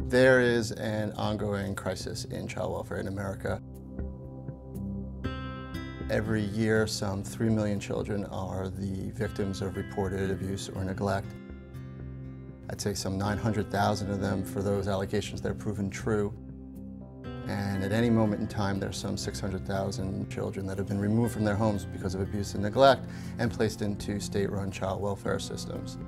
There is an ongoing crisis in child welfare in America. Every year, some 3 million children are the victims of reported abuse or neglect. I'd say some 900,000 of them for those allegations that are proven true. And at any moment in time, there's some 600,000 children that have been removed from their homes because of abuse and neglect and placed into state-run child welfare systems.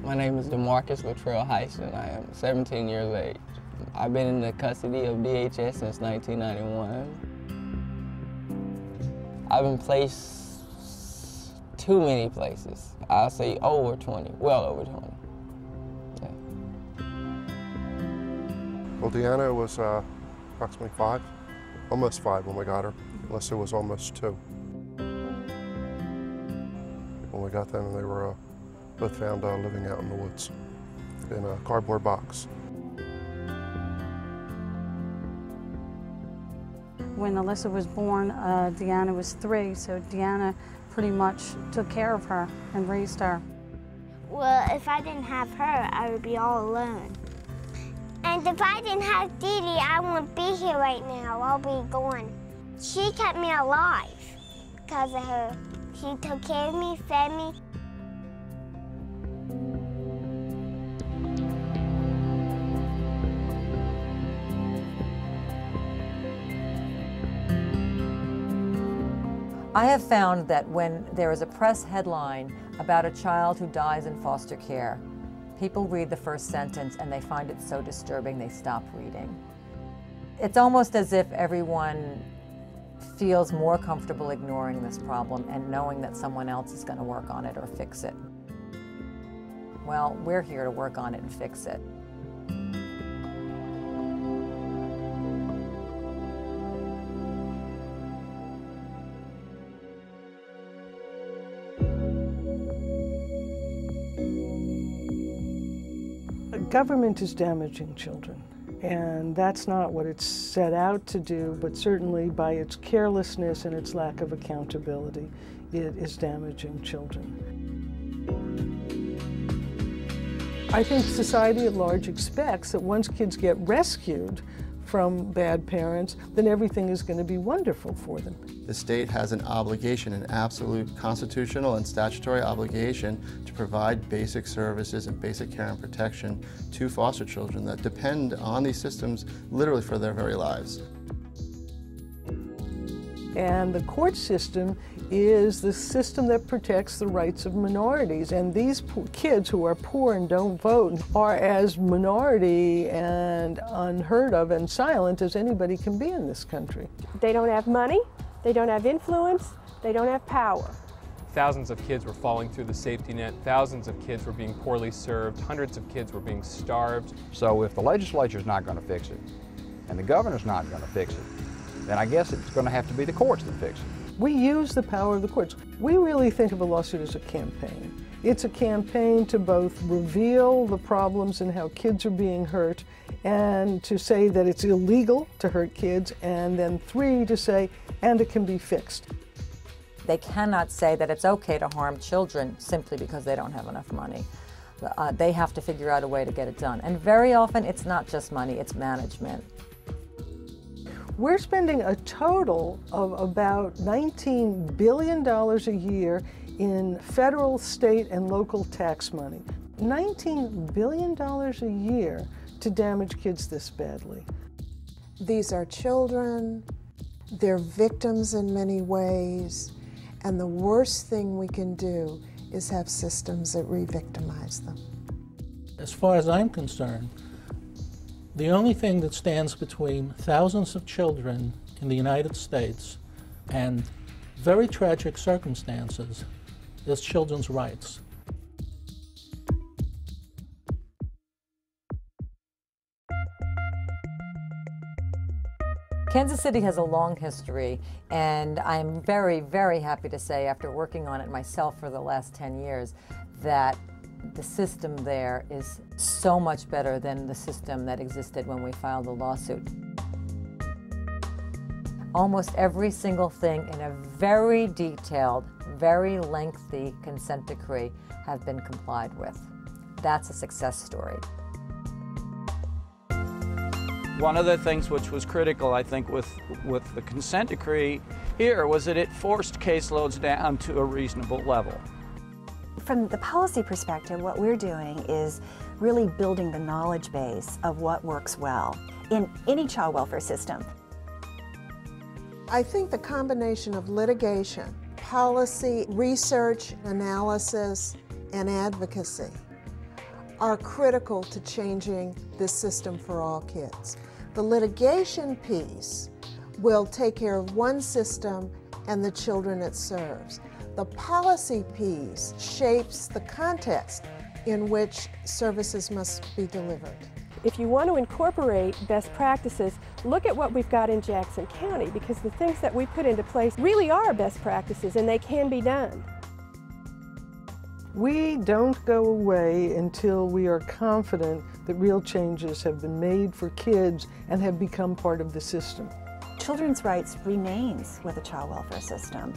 My name is DeMarcus Latrell Heisen. I am 17 years of age. I've been in the custody of DHS since 1991. I've been placed too many places. I'll say over 20, well over 20. Yeah. Well, Deanna was approximately 5, almost 5 when we got her, unless it was almost 2. When we got them, they were both found living out in the woods in a cardboard box. When Alyssa was born, Deanna was 3, so Deanna pretty much took care of her and raised her. Well, if I didn't have her, I would be all alone. And if I didn't have Dee Dee, I wouldn't be here right now. I'll be gone. She kept me alive because of her. She took care of me, fed me. I have found that when there is a press headline about a child who dies in foster care, people read the first sentence and they find it so disturbing they stop reading. It's almost as if everyone feels more comfortable ignoring this problem and knowing that someone else is going to work on it or fix it. Well, we're here to work on it and fix it. Government is damaging children, and that's not what it's set out to do, but certainly by its carelessness and its lack of accountability, it is damaging children. I think society at large expects that once kids get rescued from bad parents, then everything is going to be wonderful for them. The state has an obligation, an absolute constitutional and statutory obligation to provide basic services and basic care and protection to foster children that depend on these systems literally for their very lives. And the court system is the system that protects the rights of minorities. And these kids who are poor and don't vote are as minority and unheard of and silent as anybody can be in this country. They don't have money, they don't have influence, they don't have power. Thousands of kids were falling through the safety net, thousands of kids were being poorly served, hundreds of kids were being starved. So if the legislature's not going to fix it, and the governor's not going to fix it, then I guess it's going to have to be the courts that fix it. We use the power of the courts. We really think of a lawsuit as a campaign. It's a campaign to both reveal the problems and how kids are being hurt, and to say that it's illegal to hurt kids, and then 3, to say, and it can be fixed. They cannot say that it's okay to harm children simply because they don't have enough money. They have to figure out a way to get it done. And very often it's not just money, it's management. We're spending a total of about $19 billion a year in federal, state, and local tax money. $19 billion a year to damage kids this badly. These are children, they're victims in many ways, and the worst thing we can do is have systems that re-victimize them. As far as I'm concerned, the only thing that stands between thousands of children in the United States and very tragic circumstances is children's rights. Kansas City has a long history, and I'm very, very happy to say, after working on it myself for the last 10 years, that the system there is so much better than the system that existed when we filed the lawsuit. Almost every single thing in a very detailed, very lengthy consent decree have been complied with. That's a success story. One of the things which was critical, I think, with the consent decree here was that it forced caseloads down to a reasonable level. From the policy perspective, what we're doing is really building the knowledge base of what works well in any child welfare system. I think the combination of litigation, policy, research, analysis, and advocacy are critical to changing this system for all kids. The litigation piece will take care of one system and the children it serves. The policy piece shapes the context in which services must be delivered. If you want to incorporate best practices, look at what we've got in Jackson County, because the things that we put into place really are best practices and they can be done. We don't go away until we are confident that real changes have been made for kids and have become part of the system. Children's rights remains with the child welfare system.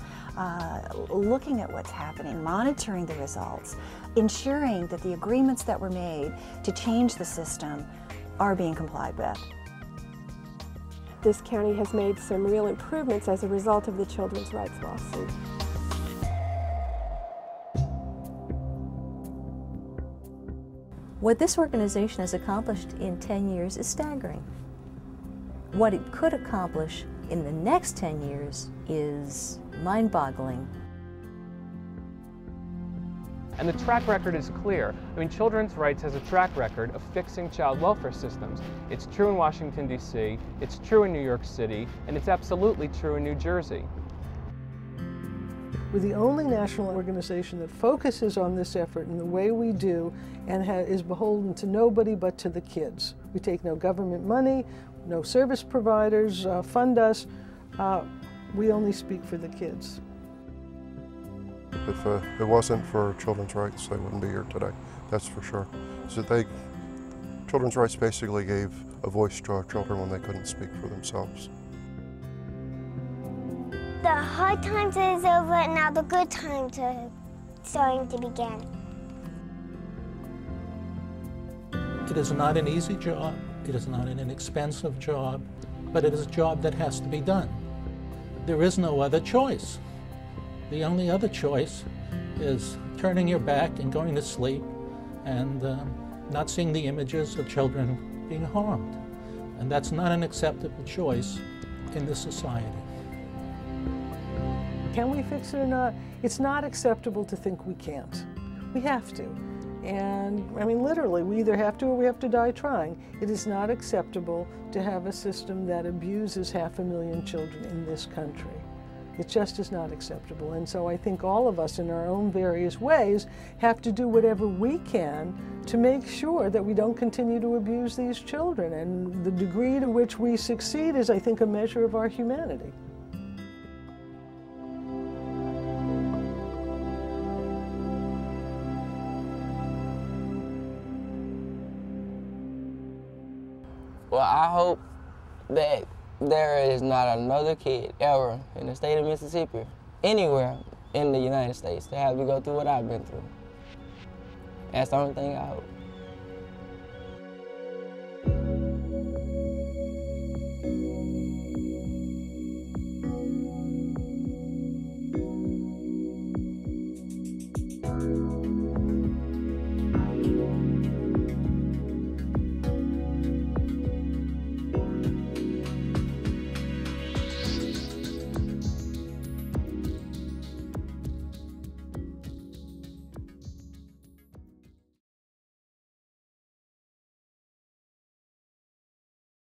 Looking at what's happening, monitoring the results, ensuring that the agreements that were made to change the system are being complied with. This county has made some real improvements as a result of the children's rights lawsuit. What this organization has accomplished in 10 years is staggering. What it could accomplish in the next 10 years is mind-boggling. And the track record is clear. I mean, Children's Rights has a track record of fixing child welfare systems. It's true in Washington, D.C., it's true in New York City, and it's absolutely true in New Jersey. We're the only national organization that focuses on this effort in the way we do and is beholden to nobody but to the kids. We take no government money, no service providers fund us. We only speak for the kids. If it wasn't for children's rights, they wouldn't be here today, that's for sure. So children's rights basically gave a voice to our children when they couldn't speak for themselves. The hard times is over, and now the good times are starting to begin. It is not an easy job, it is not an inexpensive job, but it is a job that has to be done. There is no other choice. The only other choice is turning your back and going to sleep and not seeing the images of children being harmed. And that's not an acceptable choice in this society. Can we fix it or not? It's not acceptable to think we can't. We have to. And I mean, literally, we either have to or we have to die trying. It is not acceptable to have a system that abuses 500,000 children in this country. It just is not acceptable. And so I think all of us in our own various ways have to do whatever we can to make sure that we don't continue to abuse these children. And the degree to which we succeed is, I think, a measure of our humanity. Well, I hope that there is not another kid ever in the state of Mississippi, anywhere in the United States, to have to go through what I've been through. That's the only thing I hope.